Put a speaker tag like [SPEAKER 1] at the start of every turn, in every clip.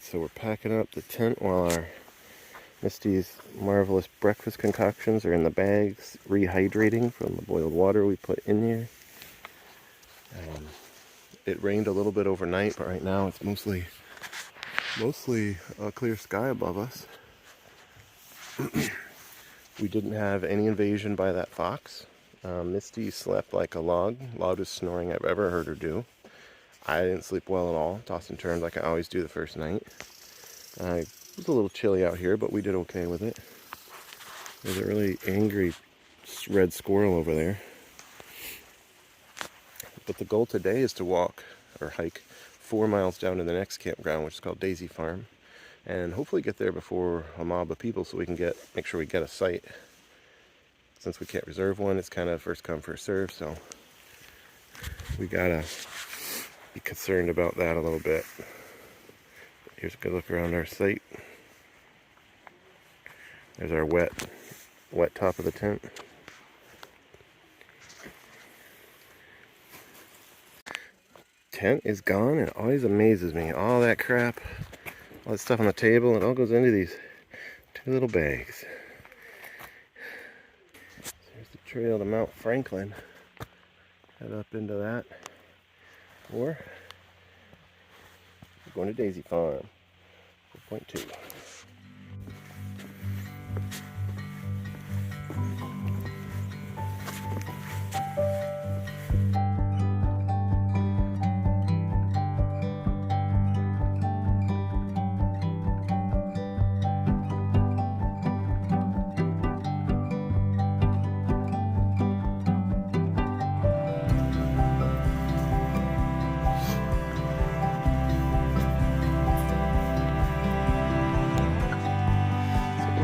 [SPEAKER 1] so we're packing up the tent while our Misty's marvelous breakfast concoctions are in the bags, rehydrating from the boiled water we put in here. It rained a little bit overnight, but right now it's mostly a clear sky above us. We didn't have any invasion by that fox. Misty slept like a log, loudest snoring I've ever heard her do. I didn't sleep well at all, tossed and turned like I always do the first night. It was a little chilly out here, but we did okay with it. There's a really angry red squirrel over there. But the goal today is to walk or hike 4 miles down to the next campground, which is called Daisy Farm, and hopefully get there before a mob of people so we can make sure we get a site. Since we can't reserve one, it's kind of first come, first serve, so we gotta be concerned about that a little bit. Here's a good look around our site. There's our wet top of the tent. Tent is gone, and it always amazes me. All that crap, all that stuff on the table, it all goes into these 2 little bags. There's the trail to Mount Franklin. Head up into that. Or we're going to Daisy Farm. 4.2.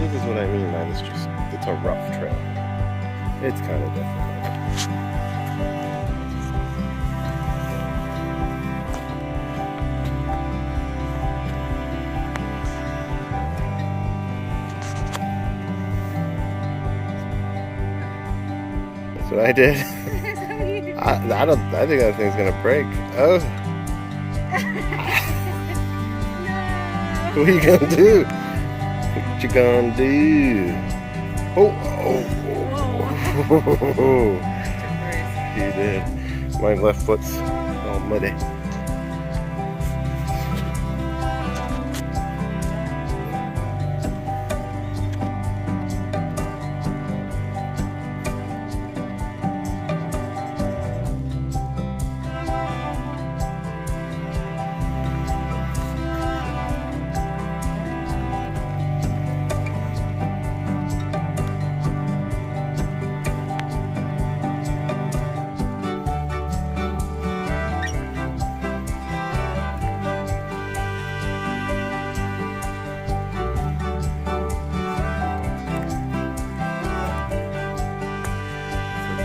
[SPEAKER 1] This is what I mean by this, it's a rough trail. It's kind of difficult. That's what I did. I think that thing's gonna break. Oh.
[SPEAKER 2] No.
[SPEAKER 1] What are you gonna do? What you gonna do? Oh, He did. My left foot's all muddy.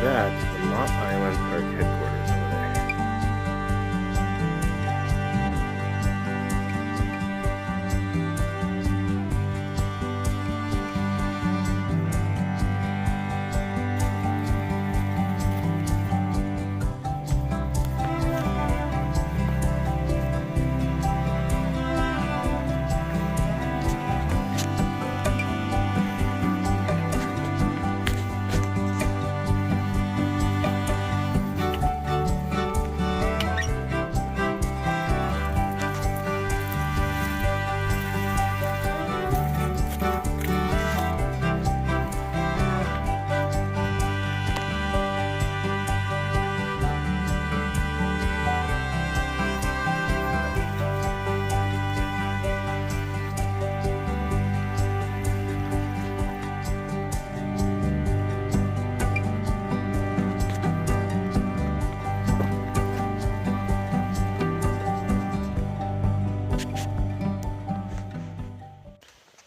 [SPEAKER 1] That's the Mott Island Park headquarters over there.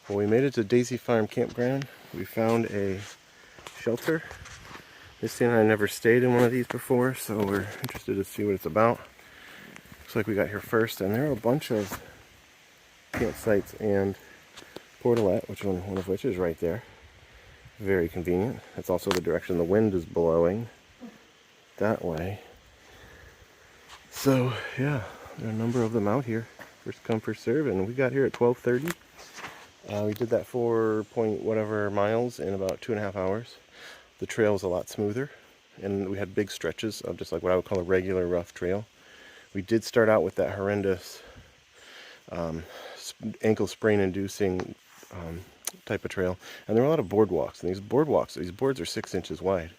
[SPEAKER 1] Well, we made it to Daisy Farm Campground. We found a shelter. Misty and I never stayed in one of these before, so we're interested to see what it's about. Looks like we got here first, and there are a bunch of campsites and portalette, one of which is right there. Very convenient. That's also the direction the wind is blowing, that way. So yeah, there are a number of them out here. First come, first serve, and we got here at 12:30. We did that 4 point whatever miles in about 2.5 hours. The trail was a lot smoother, and we had big stretches of just like what I would call a regular rough trail. We did start out with that horrendous ankle sprain inducing type of trail, and there were a lot of boardwalks, and these boards are 6 inches wide,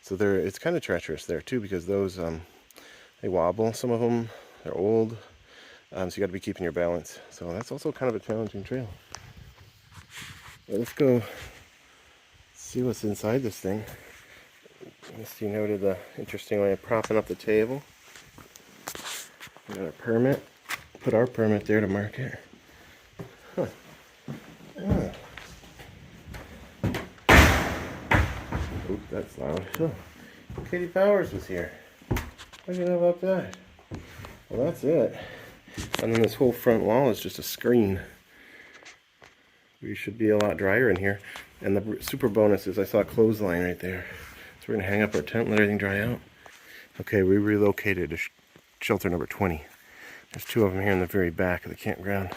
[SPEAKER 1] so it's kind of treacherous there too, because those they wobble, some of them, they're old, so you got to be keeping your balance, so that's also kind of a challenging trail. Well, let's go see what's inside this thing. Misty noted the interesting way of propping up the table. We got our permit. Put our permit there to mark it. Huh. Ah. Oop, that's loud. Oh, Katie Powers was here. What do you know about that? Well, that's it. And then this whole front wall is just a screen. We should be a lot drier in here. And the super bonus is I saw a clothesline right there. So we're going to hang up our tent and let everything dry out. Okay, we relocated to shelter number 20. There's 2 of them here in the very back of the campground.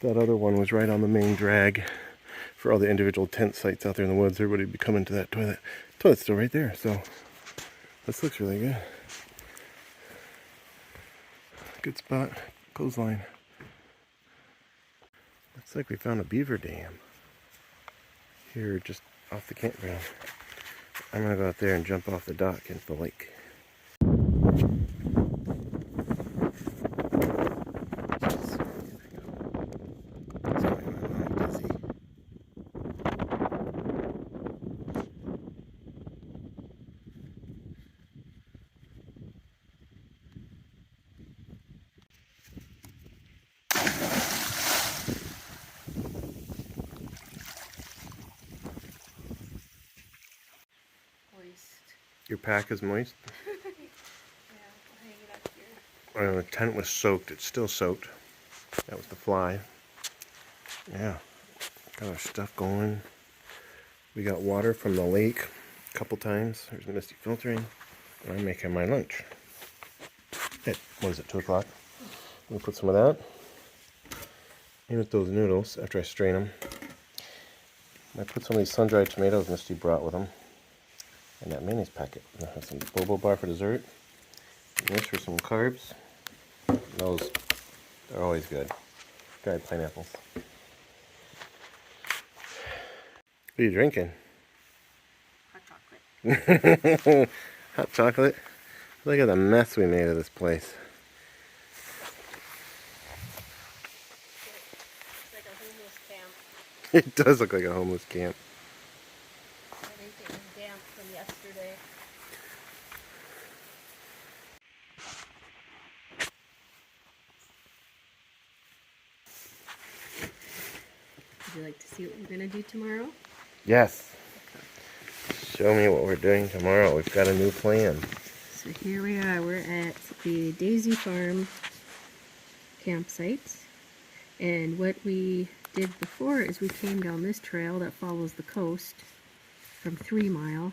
[SPEAKER 1] That other one was right on the main drag for all the individual tent sites out there in the woods. Everybody would be coming to that toilet. Toilet's still right there, so this looks really good. Good spot. Clothesline. Looks like we found a beaver dam here just off the campground. I'm gonna go out there and jump off the dock into the lake. Your pack is moist?
[SPEAKER 2] Yeah, I'll hang it up here.
[SPEAKER 1] Oh, the tent was soaked. It's still soaked. That was the fly. Yeah. Got our stuff going. We got water from the lake a couple times. There's Misty filtering. And I'm making my lunch. At, what is it, 2 o'clock? I'm going to put some of that in with those noodles after I strain them. I put some of these sun-dried tomatoes Misty brought with them. And that mayonnaise packet. I have some boba bar for dessert. And this for some carbs. Those are always good. Dried pineapples. What are you drinking?
[SPEAKER 2] Hot chocolate.
[SPEAKER 1] Hot chocolate? Look at the mess we made of this place.
[SPEAKER 2] It's like a homeless camp.
[SPEAKER 1] It does look like a homeless camp.
[SPEAKER 2] Everything is damp from yesterday. Would you like to see what we're going to do tomorrow?
[SPEAKER 1] Yes. Show me what we're doing tomorrow. We've got a new plan.
[SPEAKER 2] So here we are. We're at the Daisy Farm campsite. And what we did before is we came down this trail that follows the coast from 3 Mile.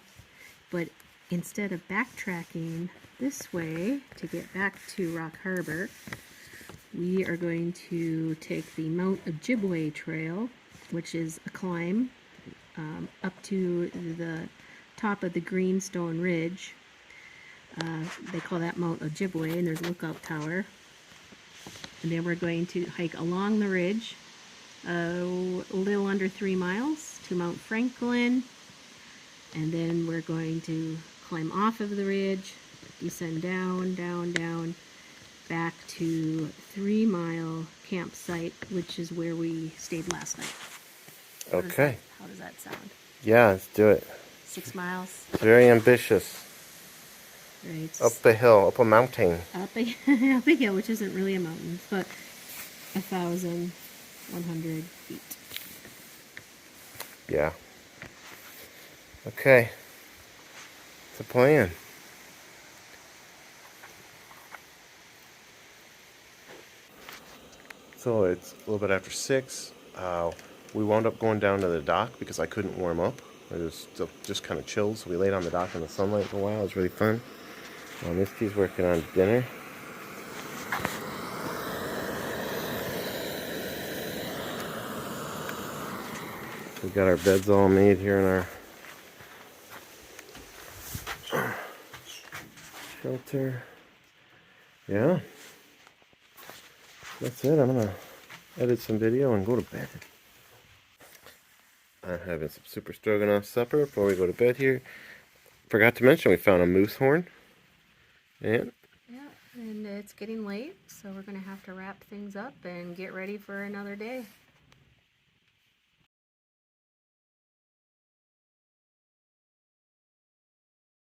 [SPEAKER 2] But instead of backtracking this way to get back to Rock Harbor, we are going to take the Mount Ojibwe Trail, which is a climb up to the top of the Greenstone Ridge. They call that Mount Ojibwe, and there's a lookout tower. And then we're going to hike along the ridge a little under 3 miles to Mount Franklin, and then we're going to climb off of the ridge, descend down, down, down, back to 3 Mile campsite, which is where we stayed last night.
[SPEAKER 1] Okay.
[SPEAKER 2] How does that sound?
[SPEAKER 1] Yeah, let's do it.
[SPEAKER 2] 6 miles.
[SPEAKER 1] It's very ambitious.
[SPEAKER 2] Right.
[SPEAKER 1] Up the hill, up a mountain.
[SPEAKER 2] Up a hill, which isn't really a mountain, but 1,100 feet.
[SPEAKER 1] Yeah. Okay. It's a plan. So it's a little bit after 6. We wound up going down to the dock because I couldn't warm up. It was still just kind of chilled, so we laid on the dock in the sunlight for a while. It was really fun. Misty's working on dinner. We got our beds all made here in our shelter. Yeah. That's it. I'm gonna edit some video and go to bed. I'm having some super stroganoff supper before we go to bed here. Forgot to mention we found a moose horn. And
[SPEAKER 2] Yeah, and it's getting late, so we're gonna have to wrap things up and get ready for another day.